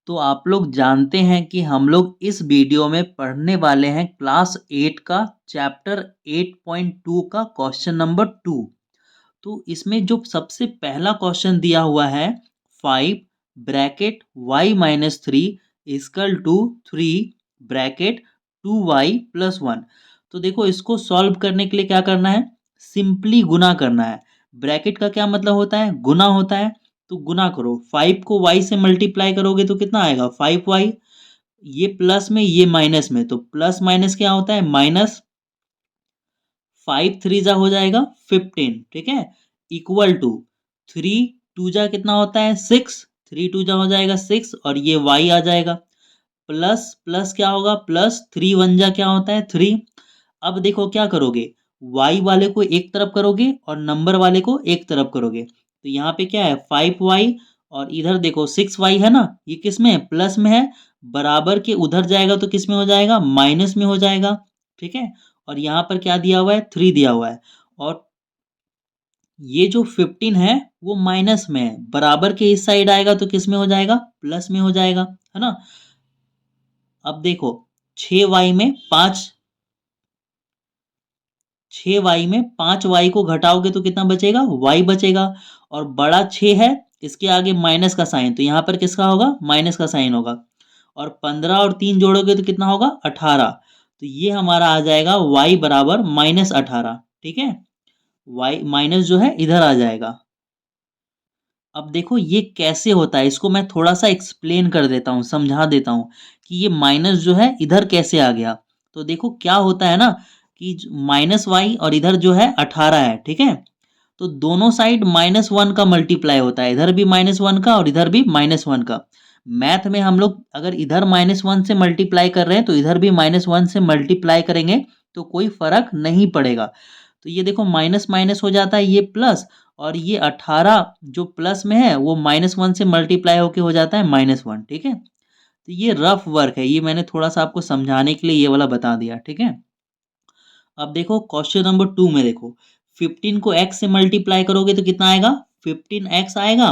तो आप लोग जानते हैं कि हम लोग इस वीडियो में पढ़ने वाले हैं क्लास 8 का चैप्टर 8.2 का क्वेश्चन नंबर 2। तो इसमें जो सबसे पहला क्वेश्चन दिया हुआ है 5 bracket y minus 3 equal to 3 bracket 2y plus 1। तो देखो इसको सॉल्व करने के लिए क्या करना है, सिंपली गुना करना है। ब्रैकेट का क्या मतलब होता है, गुना होता है। तो गुना करो, 5 को y से मल्टीप्लाई करोगे तो कितना आएगा 5y। ये प्लस में ये माइनस में, तो प्लस माइनस क्या होता है माइनस। 5 3 जा हो जाएगा 15, ठीक है। इक्वल टू 3 2 जा कितना होता है 6, 3 2 जा हो जाएगा 6 और ये y आ जाएगा। प्लस प्लस क्या होगा प्लस 3 1 जा क्या होता है 3। अब देखो क्या करोगे, y वाले को एक तरफ करोगे और नंबर वाले को एक तरफ करोगे। तो यहाँ पे क्या है 5y और इधर देखो 6y है ना, ये किस में है प्लस में है। बराबर के उधर जाएगा तो किस में हो जाएगा माइनस में हो जाएगा, ठीक है। और यहाँ पर क्या दिया हुआ है 3 दिया हुआ है। और ये जो 15 है वो माइनस में है, बराबर के इस साइड आएगा तो किस में हो जाएगा प्लस में हो जाएगा, है ना। अब देखो 6y में 5, 6y में 5y को घटाओगे तो कितना बचेगा y बचेगा। और बड़ा 6 है, इसके आगे माइनस का साइन, तो यहाँ पर किसका होगा माइनस का साइन होगा। और 15 और 3 जोड़ोगे तो कितना होगा 18। तो ये हमारा आ जाएगा y बराबर -18, ठीक है। y माइनस जो है इधर आ जाएगा। अब देखो ये कैसे होता है, इसको मैं थोड़ा सा एक्सप्लेन कर देता हूँ, समझा देता हूँ कि ये माइनस जो है इधर कैसे आ गया। तो देखो क्या होता है ना कि -y और इधर जो है 18 है, ठीक है। तो दोनों साइड -1 का मल्टीप्लाई होता है, इधर भी -1 का और इधर भी -1 का। मैथ में हम लोग अगर इधर -1 से मल्टीप्लाई कर रहे हैं तो इधर भी -1 से मल्टीप्लाई करेंगे तो कोई फर्क नहीं पड़ेगा। तो ये देखो माइनस माइनस हो जाता है ये प्लस, और ये 18 जो प्लस में है वो -1 से मल्टीप्लाई होके हो जाता है -1, ठीक है। तो ये रफ वर्क है, ये मैंने थोड़ा सा आपको समझाने के लिए ये वाला बता दिया, ठीक है। अब देखो क्वेश्चन नंबर 2 में देखो 15 को x से मल्टीप्लाई करोगे तो कितना आएगा 15x आएगा।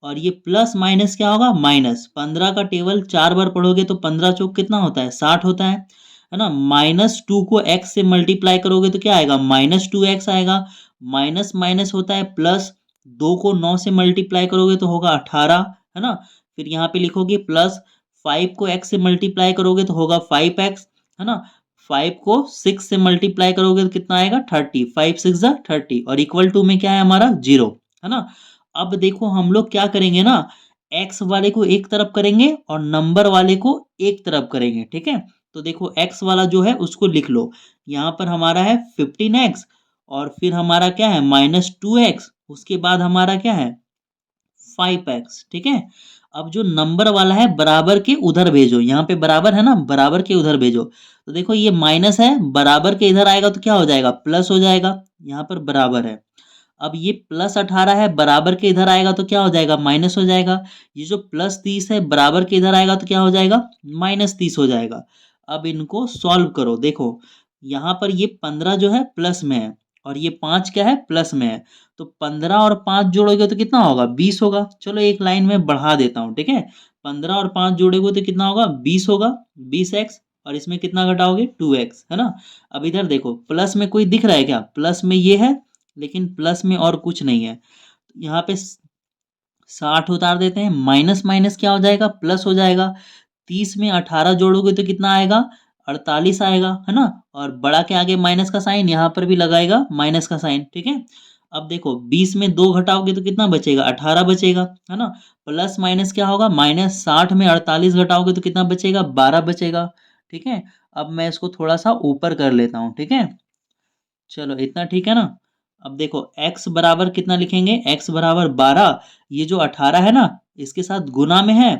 और ये प्लस माइनस क्या होगा माइनस, 15 का टेबल 4 बार पढ़ोगे तो 15 चौक कितना होता है 60 होता है ना। -2 को x से मल्टीप्लाई करोगे तो क्या आएगा -2x आएगा। माइनस माइनस होता है प्लस, 2 को 9 से मल्टीप्लाई करोगे तो होगा 18, है ना। फिर यहाँ पे लिखोगे प्लस, 5 को x से मल्टीप्लाई करोगे तो होगा 5x, है ना। 5 को 6 से मल्टीप्लाई करोगे तो कितना आएगा 30, 5 6 जा 30 और इक्वल टू में क्या है हमारा 0, है ना। अब देखो हम लोग क्या करेंगे ना, x वाले को एक तरफ करेंगे और नंबर वाले को एक तरफ करेंगे, ठीक है। तो देखो x वाला जो है उसको लिख लो, यहाँ पर हमारा है 15x और फिर हमारा क्या है -2x, उसके बाद हमारा क्या है 5x, ठीक है। अब जो नंबर वाला है बराबर के उधर भेजो, यहाँ पे बराबर है ना, बराबर के उधर भेजो। तो देखो ये माइनस है, बराबर के इधर आएगा तो क्या हो जाएगा प्लस हो जाएगा, यहाँ पर बराबर है। अब ये +18 है, बराबर के इधर आएगा तो क्या हो जाएगा माइनस हो जाएगा। ये जो +30 है बराबर के इधर आएगा तो क्या हो जाएगा -30 हो जाएगा। अब इनको सॉल्व करो, देखो यहाँ पर ये 15 जो है प्लस में है और ये 5 क्या है प्लस में है। तो 15 और 5 जोड़ोगे तो कितना होगा 20 होगा। चलो एक लाइन में बढ़ा देता हूँ, ठीक है। 15 और 5 जोड़ोगे तो कितना होगा 20 होगा, 20x। और इसमें कितना घटाओगे 2x, है ना। अब इधर देखो प्लस में कोई दिख रहा है क्या, प्लस में ये है लेकिन प्लस में और कुछ नहीं है। यहाँ पे 60 उतार देते हैं, माइनस माइनस क्या हो जाएगा प्लस हो जाएगा। 30 में 18 जोड़ोगे तो कितना आएगा 48 आएगा, है ना। और बड़ा के आगे माइनस का साइन, यहाँ पर भी लगाएगा माइनस का साइन, ठीक है। अब देखो 20 में 2 घटाओगे तो कितना बचेगा 18 बचेगा, है ना। प्लस माइनस क्या होगा माइनस, 60 में 48 घटाओगे तो कितना बचेगा 12 बचेगा, ठीक है। अब मैं इसको थोड़ा सा ऊपर कर लेता हूँ, ठीक है। चलो इतना ठीक है ना। अब देखो x बराबर कितना लिखेंगे, x बराबर 12, ये जो 18 है ना इसके साथ गुना में है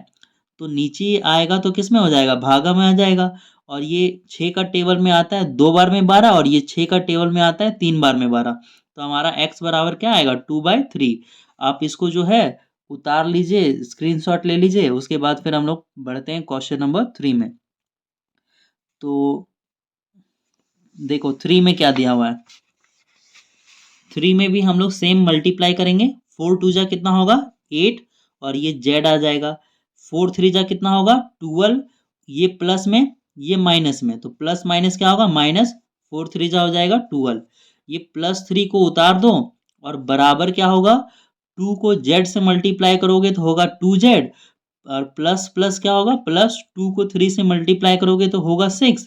तो नीचे आएगा तो किस में हो जाएगा भागा में आ जाएगा। और ये 6 का टेबल में आता है 2 बार में 12 और ये 6 का टेबल में आता है 3 बार में 12। तो हमारा x बराबर क्या आएगा 2/3। आप इसको जो है उतार लीजिए, स्क्रीनशॉट ले लीजिए, उसके बाद फिर हम लोग बढ़ते हैं क्वेश्चन नंबर 3 में। तो देखो 3 में क्या दिया हुआ है, 3 में भी हम लोग सेम मल्टीप्लाई करेंगे, 4 2 जा कितना होगा 8 और ये z आ जाएगा। 4 3 जा कितना होगा 12, ये प्लस में ये माइनस में, तो प्लस माइनस क्या होगा माइनस, 4 3 जा हो जाएगा 12, ये +3 को उतार दो और बराबर क्या होगा, 2 को z से मल्टीप्लाई करोगे तो होगा 2z, और प्लस प्लस क्या होगा, +2 को 3 से मल्टीप्लाई करोगे तो होगा 6,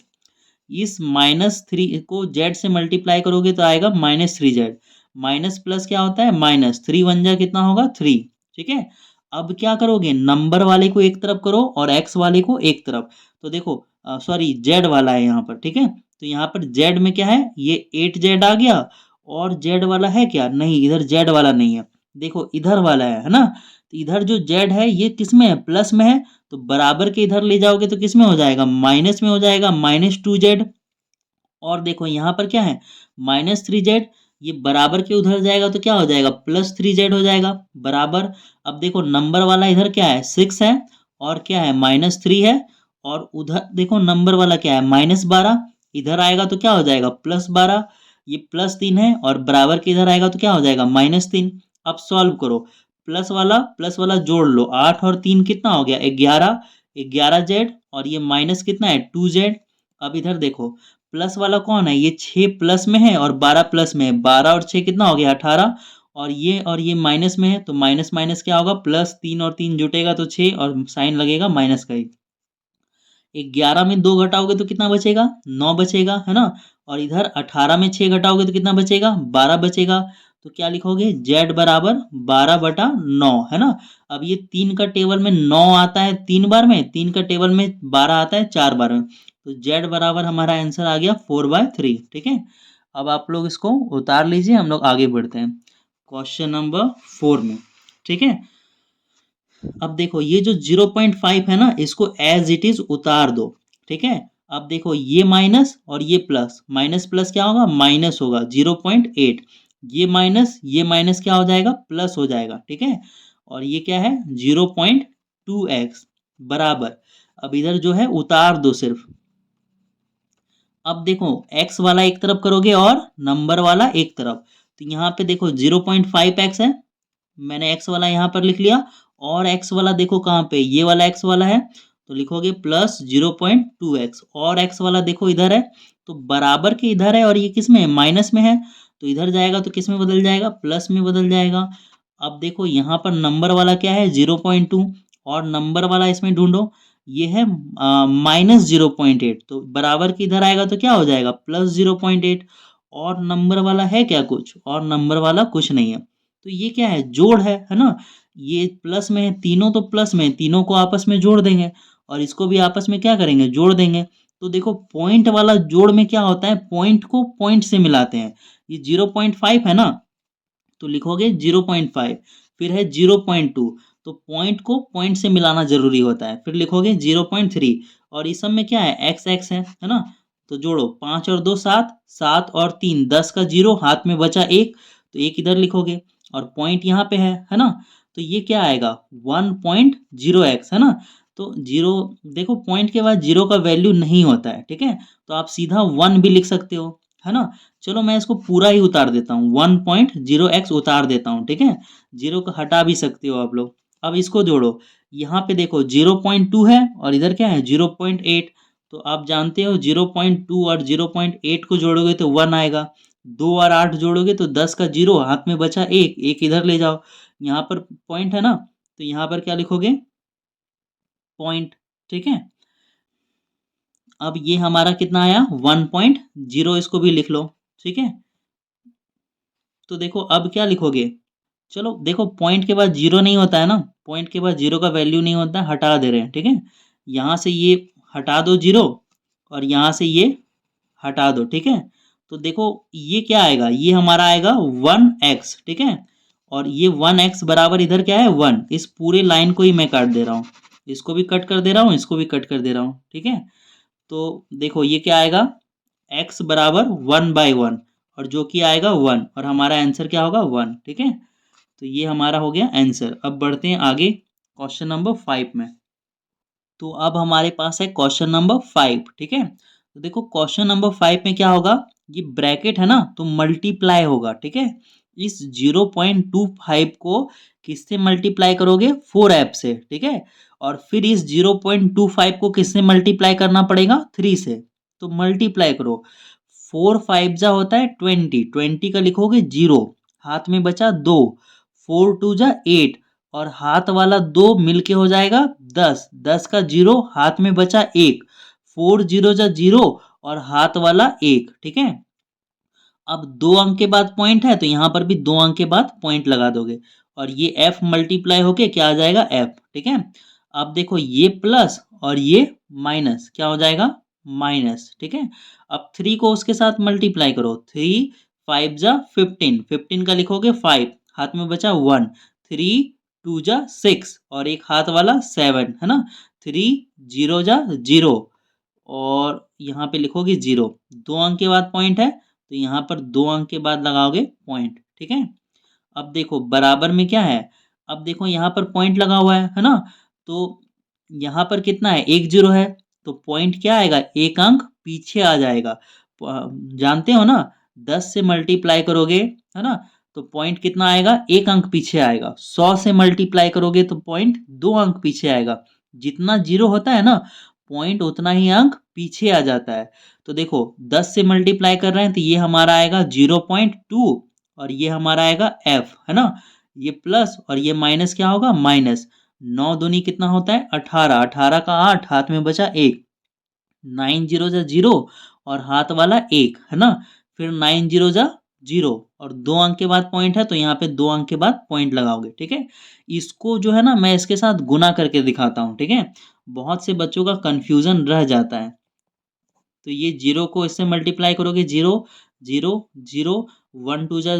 इस -3 को z से मल्टीप्लाई करोगे तो आएगा -3z, माइनस प्लस क्या होता है माइनस, 3 1 जा कितना होगा 3, ठीक है। अब क्या करोगे, नंबर वाले को एक तरफ करो और x वाले को एक तरफ, तो देखो सॉरी z वाला है यहाँ पर, ठीक है। तो यहाँ पर z में क्या है, ये 8z आ गया, और z वाला है क्या, नहीं, इधर z वाला नहीं है, देखो इधर वाला है ना। तो इधर जो z है ये किस में है, प्लस में है, तो बराबर के इधर ले जाओगे तो किस में हो जाएगा, माइनस में हो जाएगा, -2z। और देखो यहाँ पर क्या है, -3z, ये बराबर के उधर जाएगा तो क्या हो जाएगा, +3z हो जाएगा बराबर। अब देखो नंबर वाला इधर क्या है 6 है, और क्या है -3 है, और उधर देखो नंबर वाला क्या है -12, इधर आएगा तो क्या हो जाएगा +12, ये +3 है, और बराबर के इधर आएगा तो क्या हो जाएगा -3। अब सॉल्व करो, प्लस वाला जोड़ लो, 8 और 3 कितना हो गया 11, 11z, और ये माइनस कितना है 2z। अब इधर देखो प्लस वाला कौन है, ये 6 प्लस में है और 12 प्लस में है, 12 और 6 कितना हो गया 18, और ये माइनस में है, तो माइनस माइनस क्या होगा प्लस, 3 और 3 जुटेगा तो 6, और साइन लगेगा माइनस का ही। 11 में 2 घटाओगे तो कितना बचेगा 9 बचेगा, है ना। और इधर 18 में 6 घटाओगे तो कितना बचेगा 12 बचेगा। तो क्या लिखोगे, z बराबर 12/9, है ना। अब ये 3 का टेबल में 9 आता है 3 बार में, 3 का टेबल में 12 आता है 4 बार में, तो z बराबर हमारा आंसर आ गया 4/3, ठीक है। अब आप लोग इसको उतार लीजिए, हम लोग आगे बढ़ते हैं क्वेश्चन नंबर 4 में, ठीक है। अब देखो ये जो 0.5 है ना, इसको एज इट इज उतार दो, ठीक है। अब देखो ये माइनस और ये प्लस, माइनस प्लस क्या होगा माइनस होगा 0.8, ये माइनस क्या हो जाएगा प्लस हो जाएगा, ठीक है। और ये क्या है 0.2x बराबर, अब इधर जो है उतार दो सिर्फ। अब देखो x वाला एक तरफ करोगे और नंबर वाला एक तरफ, तो यहाँ पे देखो 0.5x है, मैंने x वाला यहाँ पर लिख लिया, और x वाला देखो कहाँ पे, ये वाला x वाला है, तो लिखोगे +0.2x, और x वाला देखो इधर है, तो बराबर के इधर है, और ये किस में है माइनस में है, तो इधर जाएगा तो किस में बदल जाएगा प्लस में बदल जाएगा। अब देखो यहाँ पर नंबर वाला क्या है 0.2, और नंबर वाला इसमें ढूंढो, ये है -0.8, तो बराबर के इधर आएगा तो क्या हो जाएगा +0.8, और नंबर वाला है क्या कुछ, और नंबर वाला कुछ नहीं है, तो ये क्या है जोड़ है ना। ये प्लस में है, तीनों तो प्लस में है, तीनों को आपस में जोड़ देंगे, और इसको भी आपस में क्या करेंगे जोड़ देंगे। तो देखो पॉइंट वाला जोड़ में क्या होता है, पॉइंट को पॉइंट से मिलाते हैं, ये 0.5 है ना, तो लिखोगे 0.5, फिर है 0.2, तो पॉइंट को पॉइंट से मिलाना जरूरी होता है, फिर लिखोगे 0.3, और इस सब में क्या है एक्स एक्स है ना। तो जोड़ो 5 और 2 7, 7 और 3 10 का 0, हाथ में बचा 1, तो 1 इधर लिखोगे, और पॉइंट यहाँ पे है ना। तो ये क्या आएगा 1.0x, है ना। तो जीरो, देखो पॉइंट के बाद जीरो का वैल्यू नहीं होता है, ठीक है, तो आप सीधा 1 भी लिख सकते हो, है ना। चलो मैं इसको पूरा ही उतार देता हूँ, 1.0x उतार देता हूँ, ठीक है, जीरो को हटा भी सकते हो आप लोग। अब इसको जोड़ो, यहाँ पे देखो 0.2 है, और इधर क्या है 0.8, तो आप जानते हो 0.2 और 0.8 को जोड़ोगे तो 1 आएगा, 2 और 8 जोड़ोगे तो 10 का 0, हाथ में बचा 1, 1 इधर ले जाओ, यहाँ पर पॉइंट है ना, तो यहाँ पर क्या लिखोगे पॉइंट, ठीक है। अब ये हमारा कितना आया 1.0, इसको भी लिख लो, ठीक है। तो देखो अब क्या लिखोगे, चलो देखो पॉइंट के बाद जीरो नहीं होता है ना, पॉइंट के बाद जीरो का वैल्यू नहीं होता है, हटा दे रहे हैं, ठीक है। यहाँ से ये हटा दो जीरो, और यहाँ से ये हटा दो, ठीक है। तो देखो ये क्या आएगा, ये हमारा आएगा 1x, ठीक है, और ये 1x बराबर इधर क्या है 1, इस पूरे लाइन को ही मैं काट दे रहा हूँ, इसको भी कट कर दे रहा हूँ, इसको भी कट कर दे रहा हूँ, ठीक है। तो देखो ये क्या आएगा x बराबर 1/1, और जो कि आएगा 1, और हमारा आंसर क्या होगा 1, ठीक है। तो ये हमारा हो गया आंसर। अब बढ़ते हैं आगे क्वेश्चन नंबर 5 में। तो अब हमारे पास है क्वेश्चन नंबर 5, ठीक है। तो देखो क्वेश्चन नंबर 5 में क्या होगा, ये ब्रैकेट है ना, तो मल्टीप्लाई होगा, ठीक है, इस 0.25 को किससे मल्टीप्लाई करोगे, 4f से, ठीक है। और फिर इस 0.25 को किससे मल्टीप्लाई करना पड़ेगा, 3 से। तो मल्टीप्लाई करो, 4 5 जा होता है 20, 20 का लिखोगे 0, हाथ में बचा 2, 4 2 जा 8, और हाथ वाला 2 मिलके हो जाएगा 10, 10 का 0, हाथ में बचा 1, 4 0 जा 0, और हाथ वाला 1, ठीक है। अब 2 अंक के बाद पॉइंट है तो यहाँ पर भी 2 अंक के बाद पॉइंट लगा दोगे, और ये f मल्टीप्लाई होके क्या आ जाएगा, f, ठीक है। अब देखो ये प्लस और ये माइनस क्या हो जाएगा, माइनस, ठीक है। अब 3 को उसके साथ मल्टीप्लाई करो, 3 5 जा 15, 15 का लिखोगे 5, हाथ में बचा 1, 3 2 जा 6, और एक हाथ वाला 7, है ना। 3 0 जा 0, और यहाँ पे लिखोगे 0, 2 अंक के बाद पॉइंट है तो यहाँ पर 2 अंक के बाद लगाओगे पॉइंट, ठीक है। अब देखो बराबर में क्या है, अब देखो यहाँ पर पॉइंट लगा हुआ है ना। तो यहाँ पर कितना है, 1 0 है, तो पॉइंट क्या आएगा, एक अंक पीछे आ जाएगा। जानते हो ना, 10 से मल्टीप्लाई करोगे, है ना, तो पॉइंट कितना आएगा, एक अंक पीछे आएगा। 100 से मल्टीप्लाई करोगे तो पॉइंट 2 अंक पीछे आएगा। जितना जीरो होता है ना, पॉइंट उतना ही अंक पीछे आ जाता है। तो देखो 10 से मल्टीप्लाई कर रहे हैं तो ये हमारा आएगा 0.2, और ये हमारा आएगा f, है ना। ये प्लस और ये माइनस क्या होगा, माइनस। 9 दूनी कितना होता है, 18, 18 का 8, हाथ में बचा 1, 9 0 जा 0, और हाथ वाला 1, है ना। फिर 9 0 जा 0, और 2 अंक के बाद पॉइंट है तो यहाँ पे 2 अंक के बाद पॉइंट लगाओगे, ठीक है। इसको जो है ना मैं इसके साथ गुना करके दिखाता हूँ, ठीक है। बहुत से बच्चों का कंफ्यूजन रह जाता है। तो ये 0 को इससे मल्टीप्लाई करोगे, 0 0 0, 1 2 जा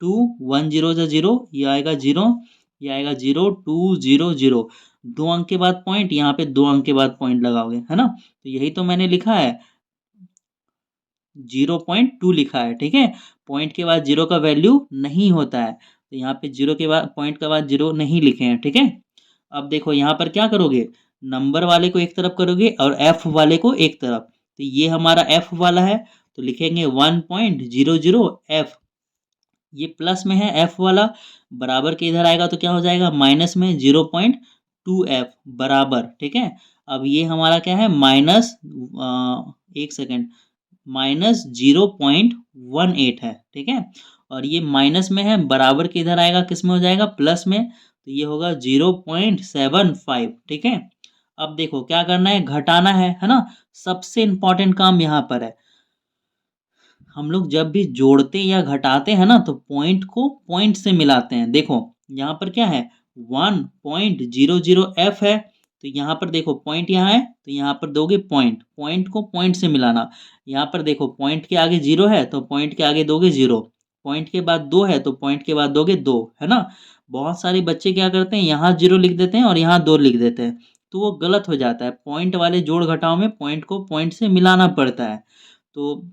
2, 1 0 जा 0, ये आएगा 0, ये आएगा 0 2 0 0। 2 अंक के बाद पॉइंट, यहाँ पे 2 अंक के बाद पॉइंट लगाओगे, है ना। तो यही तो मैंने लिखा है, 0.2 लिखा है, ठीक है। पॉइंट के बाद 0 का वैल्यू नहीं होता है, तो यहाँ पे 0 के बाद पॉइंट के बाद 0 नहीं लिखे हैं, ठीक है। अब देखो यहाँ पर क्या करोगे, नंबर वाले को एक तरफ करोगे और f वाले को एक तरफ। तो ये हमारा f वाला है तो लिखेंगे 1.00f, ये प्लस में है f वाला, बराबर के इधर आएगा तो क्या हो जाएगा, माइनस में 0.2f बराबर, ठीक है। अब ये हमारा क्या है, माइनस, एक सेकेंड, माइनस 0.18 है, ठीक है। और ये माइनस में है, बराबर के इधर आएगा किस में हो जाएगा, प्लस में, तो ये होगा 0.75, ठीक है। अब देखो क्या करना है, घटाना है ना। सबसे इंपॉर्टेंट काम यहाँ पर है, हम लोग जब भी जोड़ते या घटाते हैं ना तो पॉइंट को पॉइंट से मिलाते हैं। देखो यहाँ पर क्या है, 1.00f है, तो यहाँ पर देखो पॉइंट यहाँ है तो यहाँ पर दोगे पॉइंट, पॉइंट को पॉइंट से मिलाना। यहाँ पर देखो पॉइंट के आगे 0 है तो पॉइंट के आगे दोगे 0, पॉइंट के बाद 2 है तो पॉइंट के बाद दोगे 2, है ना। बहुत सारे बच्चे क्या करते हैं, यहाँ 0 लिख देते हैं और यहाँ 2 लिख देते हैं, तो वो गलत हो जाता है। पॉइंट वाले जोड़ घटाव में पॉइंट को पॉइंट से मिलाना पड़ता है। तो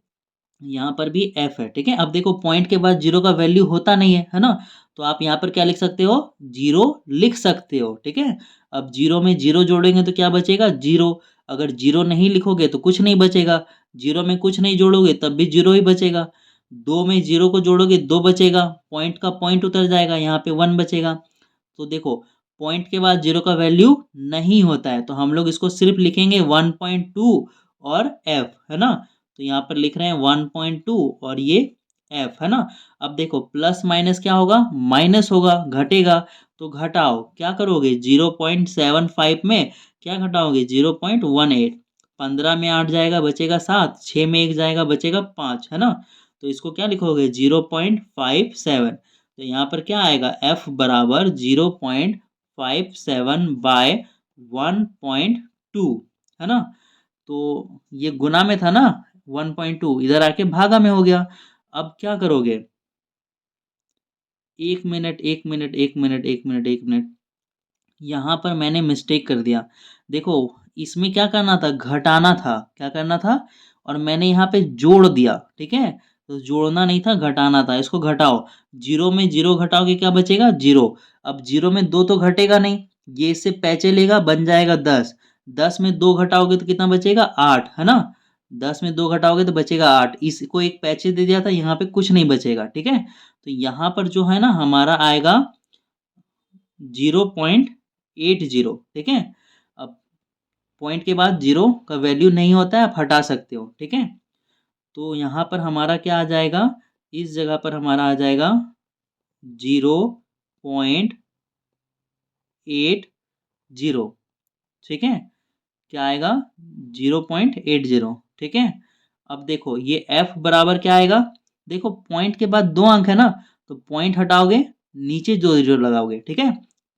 यहाँ पर भी f है, ठीक है। अब देखो पॉइंट के बाद 0 का वैल्यू होता नहीं है ना, तो आप यहाँ पर क्या लिख सकते हो, 0 लिख सकते हो, ठीक है। अब 0 में 0 जोड़ेंगे तो क्या बचेगा, 0। अगर 0 नहीं लिखोगे तो कुछ नहीं बचेगा, 0 में कुछ नहीं जोड़ोगे तब भी 0 ही बचेगा। 2 में 0 को जोड़ोगे 2 बचेगा, पॉइंट का पॉइंट उतर जाएगा, यहाँ पे 1 बचेगा। तो देखो पॉइंट के बाद 0 का वैल्यू नहीं होता है, तो हम लोग इसको सिर्फ लिखेंगे 1.2 और f, है ना। तो यहाँ पर लिख रहे हैं 1.2 और ये f, है ना। अब देखो प्लस माइनस क्या होगा, माइनस होगा, घटेगा, तो घटाओ क्या करोगे, 0.75 में क्या घटाओगे, 0.18, 15 में 8 जाएगा बचेगा 7, 6 में 1 जाएगा बचेगा 5, है ना। तो इसको क्या लिखोगे, 0.57। तो यहाँ पर क्या आएगा, f बराबर 0.57 बाय 1.2, है ना। तो ये गुना में था ना, 1.2 इधर आके भागा में हो गया। अब क्या करोगे, एक मिनट एक मिनट एक मिनट एक मिनट एक मिनट, यहाँ पर मैंने मिस्टेक कर दिया। देखो इसमें क्या करना था, घटाना था, क्या करना था, और मैंने यहाँ पे जोड़ दिया, ठीक है। तो जोड़ना नहीं था, घटाना था। इसको घटाओ, 0 में 0 घटाओगे क्या बचेगा, 0। अब 0 में 2 तो घटेगा नहीं, ये इससे पैचे लेगा, बन जाएगा 10, 10 में 2 घटाओगे तो कितना बचेगा, 8, है ना। 10 में 2 घटाओगे तो बचेगा 8। इसको एक पैचे दे दिया था, यहाँ पे कुछ नहीं बचेगा, ठीक है। तो यहाँ पर जो है ना हमारा आएगा 0.80, ठीक है। अब पॉइंट के बाद जीरो का वैल्यू नहीं होता है, आप हटा सकते हो, ठीक है। तो यहाँ पर हमारा क्या आ जाएगा, इस जगह पर हमारा आ जाएगा 0.80, ठीक है। क्या आएगा, 0.80, ठीक है। अब देखो ये f बराबर क्या आएगा, देखो पॉइंट के बाद 2 अंक है ना, तो पॉइंट हटाओगे, नीचे 2 जीरो लगाओगे, ठीक है।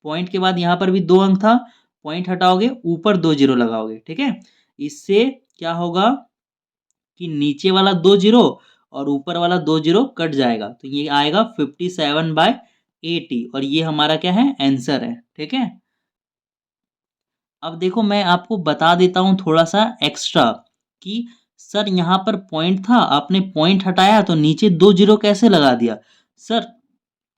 पॉइंट के बाद यहाँ पर भी 2 अंक था, पॉइंट हटाओगे, ऊपर 2 जीरो लगाओगे, ठीक है। इससे क्या होगा कि नीचे वाला 2 जीरो और ऊपर वाला 2 जीरो कट जाएगा, तो ये आएगा 57/80, और ये हमारा क्या है, आंसर है, ठीक है। अब देखो मैं आपको बता देता हूँ थोड़ा सा एक्स्ट्रा कि सर यहाँ पर पॉइंट था, आपने पॉइंट हटाया तो नीचे 2 जीरो कैसे लगा दिया। सर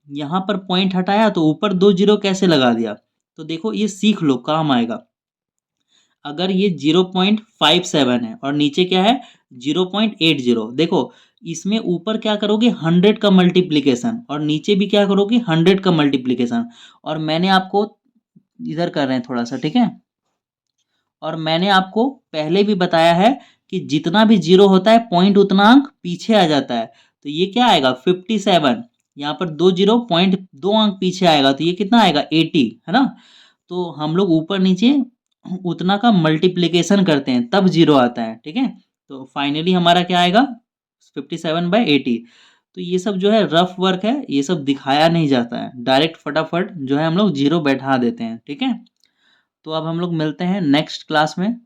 यहाँ पर पॉइंट हटाया तो ऊपर 2 जीरो कैसे लगा दिया। तो देखो ये सीख लो, काम आएगा। अगर ये 0.57 है और नीचे क्या है 0.80, देखो इसमें ऊपर क्या करोगे 100 का मल्टीप्लिकेशन, और नीचे भी क्या करोगे 100 का मल्टीप्लिकेशन। और मैंने आपको इधर कर रहे हैं थोड़ा सा, ठीक है। और मैंने आपको पहले भी बताया है कि जितना भी जीरो होता है पॉइंट उतना अंक पीछे आ जाता है। तो ये क्या आएगा 57, यहाँ पर 2 जीरो पॉइंट 2 अंक पीछे आएगा, तो ये कितना आएगा 80, है ना। तो हम लोग ऊपर नीचे उतना का मल्टीप्लिकेशन करते हैं तब जीरो आता है, ठीक है। तो फाइनली हमारा क्या आएगा 57/80। तो ये सब जो है रफ वर्क है, ये सब दिखाया नहीं जाता है, डायरेक्ट फटाफट जो है हम लोग जीरो बैठा देते हैं, ठीक है। तो अब हम लोग मिलते हैं नेक्स्ट क्लास में।